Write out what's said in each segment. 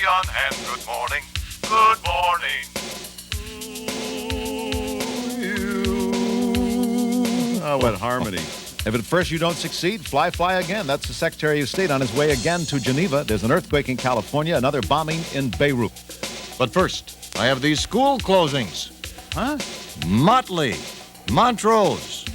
Leon, and good morning. Good morning. Oh, what harmony. If at first you don't succeed, fly again. That's the Secretary of State on his way again to Geneva. There's an earthquake in California, another bombing in Beirut. But first, I have these school closings. Huh? Motley, Montrose,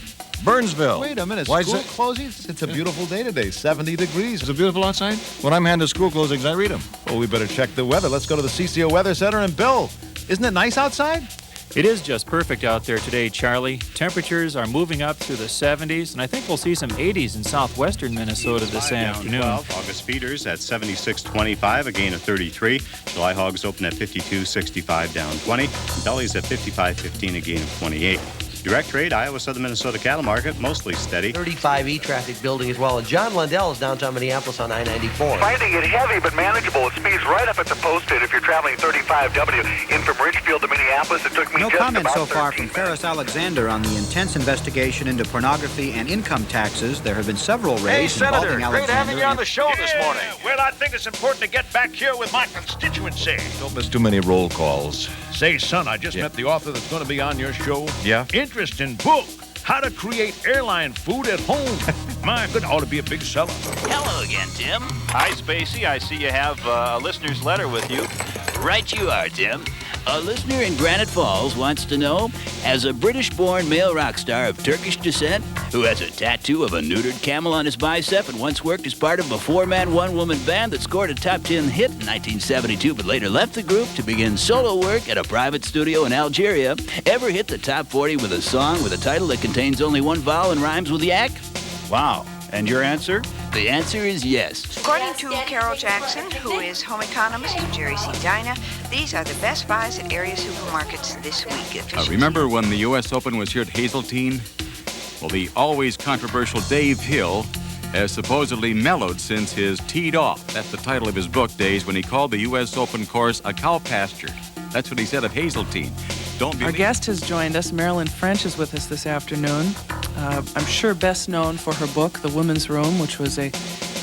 Burnsville. Wait a minute, Why school closings? It's a beautiful day today, 70 degrees. Is it beautiful outside? When I'm handed school closings, I read them. Well, we better check the weather. Let's go to the CCO Weather Center. And Bill, isn't it nice outside? It is just perfect out there today, Charlie. Temperatures are moving up through the 70s, and I think we'll see some 80s in southwestern Minnesota this afternoon. 12, August feeders at 76.25, a gain of 33. July hogs open at 52.65, down 20. Bellies at 55.15, a gain of 28. Direct trade, Iowa Southern Minnesota cattle market, mostly steady. 35E traffic building as well. And John Lundell is downtown Minneapolis on I-94. Finding it heavy but manageable. It speeds right up at the posted if you're traveling 35W. In from Richfield to Minneapolis, it took me No just comment about so far 13 from Ferris Alexander on the intense investigation into pornography and income taxes. There have been several raids involving Alexander. great having you on the show this morning. Well, I think it's important to get back here with my constituency. Don't miss too many roll calls. Say, son, I just met the author that's going to be on your show. Yeah? Interesting book. How to create airline food at home. My good, ought to be a big seller. Hello again, Tim. Hi, Spacey. I see you have a listener's letter with you. Right you are, Tim. A listener in Granite Falls wants to know, as a British-born male rock star of Turkish descent who has a tattoo of a neutered camel on his bicep and once worked as part of a four-man, one-woman band that scored a top 10 hit in 1972 but later left the group to begin solo work at a private studio in Algeria, ever hit the top 40 with a song with a title that contains only one vowel and rhymes with yak? Wow. And your answer? The answer is yes. According to Carol Jackson, who is home economist of Jerry C. Dinah, these are the best buys at area supermarkets this week. Remember when the U.S. Open was here at Hazeltine? Well, the always controversial Dave Hill has supposedly mellowed since his Teed Off. That's the title of his book, Days, when he called the U.S. Open course a cow pasture. That's what he said of Hazeltine. Our guest has joined us. Marilyn French is with us this afternoon. I'm sure best known for her book, The Woman's Room, which was a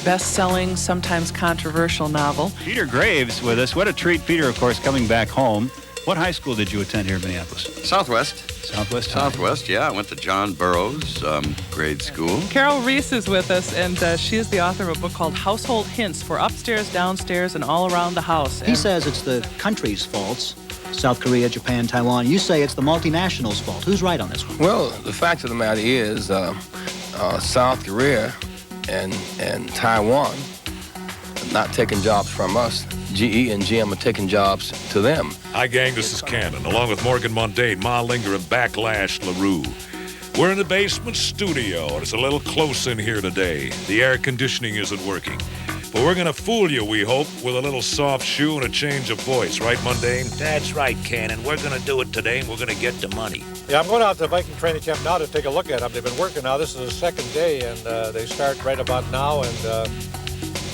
best-selling, sometimes controversial novel. Peter Graves with us. What a treat, Peter, of course, coming back home. What high school did you attend here in Minneapolis? Southwest. Southwest, Yeah. I went to John Burroughs grade school. Carol Reese is with us, and she is the author of a book called Household Hints for Upstairs, Downstairs, and All Around the House. He says it's the country's faults. South Korea, Japan, Taiwan. You say it's the multinationals' fault. Who's right on this one? Well, the fact of the matter is South Korea and Taiwan are not taking jobs from us. GE and GM are taking jobs to them. Hi, gang. This is Cannon, along with Morgan Mundane, Ma Linger, and Backlash LaRue. We're in the basement studio, and it's a little close in here today. The air conditioning isn't working. But we're going to fool you, we hope, with a little soft shoe and a change of voice. Right, Mundane? That's right, Cannon. We're going to do it today, and we're going to get the money. Yeah, I'm going out to the Viking training camp now to take a look at them. They've been working now. This is the second day, and they start right about now. And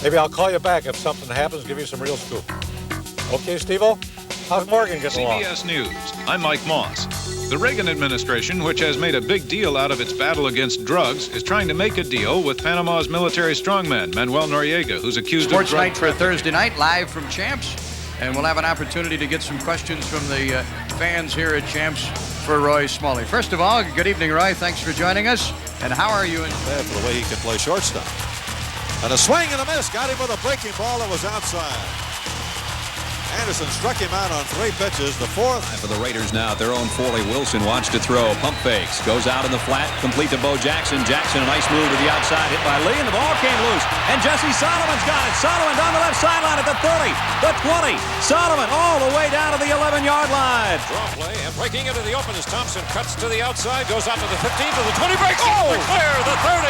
maybe I'll call you back if something happens, give you some real scoop. Okay, Steve-O? How's Morgan getting along? CBS News. I'm Mike Moss. The Reagan administration, which has made a big deal out of its battle against drugs, is trying to make a deal with Panama's military strongman, Manuel Noriega, who's accused Sports of drug night for Thursday night, live from Champs. And we'll have an opportunity to get some questions from the fans here at Champs for Roy Smalley. First of all, good evening, Roy. Thanks for joining us. And how are you? Bad for the way he can play shortstop. And a swing and a miss. Got him with a breaking ball that was outside. Anderson struck him out on 3 pitches. The fourth. For the Raiders now, their own Foley Wilson wants to throw. Pump fakes. Goes out in the flat. Complete to Bo Jackson. Jackson, a nice move to the outside. Hit by Lee, and the ball came loose. And Jesse Solomon's got it. Solomon down the left sideline at the 30, the 20. Solomon all the way down to the 11-yard line. Draw play, and breaking into the open as Thompson cuts to the outside. Goes out to the 15, to the 20. Breaks the clear. The 30,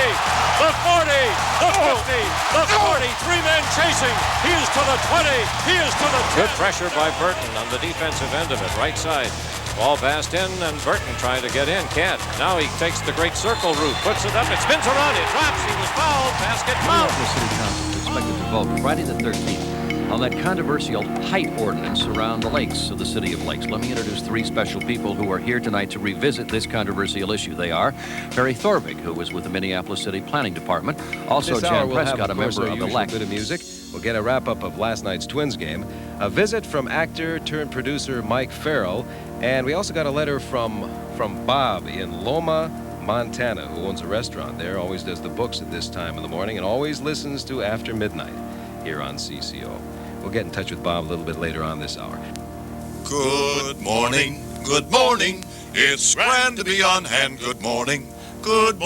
the 40, the 50, the 40. 3 men chasing. He is to the 20. He is to the 10. Good pressure by Burton on the defensive end of it, right side. Ball passed in, and Burton trying to get in. Can't. Now he takes the great circle route, puts it up, it spins around, it drops, he was fouled, basket fouled. The City Council is expected to vote Friday the 13th on that controversial height ordinance around the lakes of the city of Lakes. Let me introduce 3 special people who are here tonight to revisit this controversial issue. They are Barry Thorvig, who was with the Minneapolis City Planning Department. Also, Jan Prescott, a member of the LEC. Bit of music. We'll get a wrap-up of last night's Twins game. A visit from actor-turned-producer Mike Farrell. And we also got a letter from Bob in Loma, Montana, who owns a restaurant there, always does the books at this time of the morning, and always listens to After Midnight here on CCO. We'll get in touch with Bob a little bit later on this hour. Good morning, good morning. It's grand to be on hand. Good morning to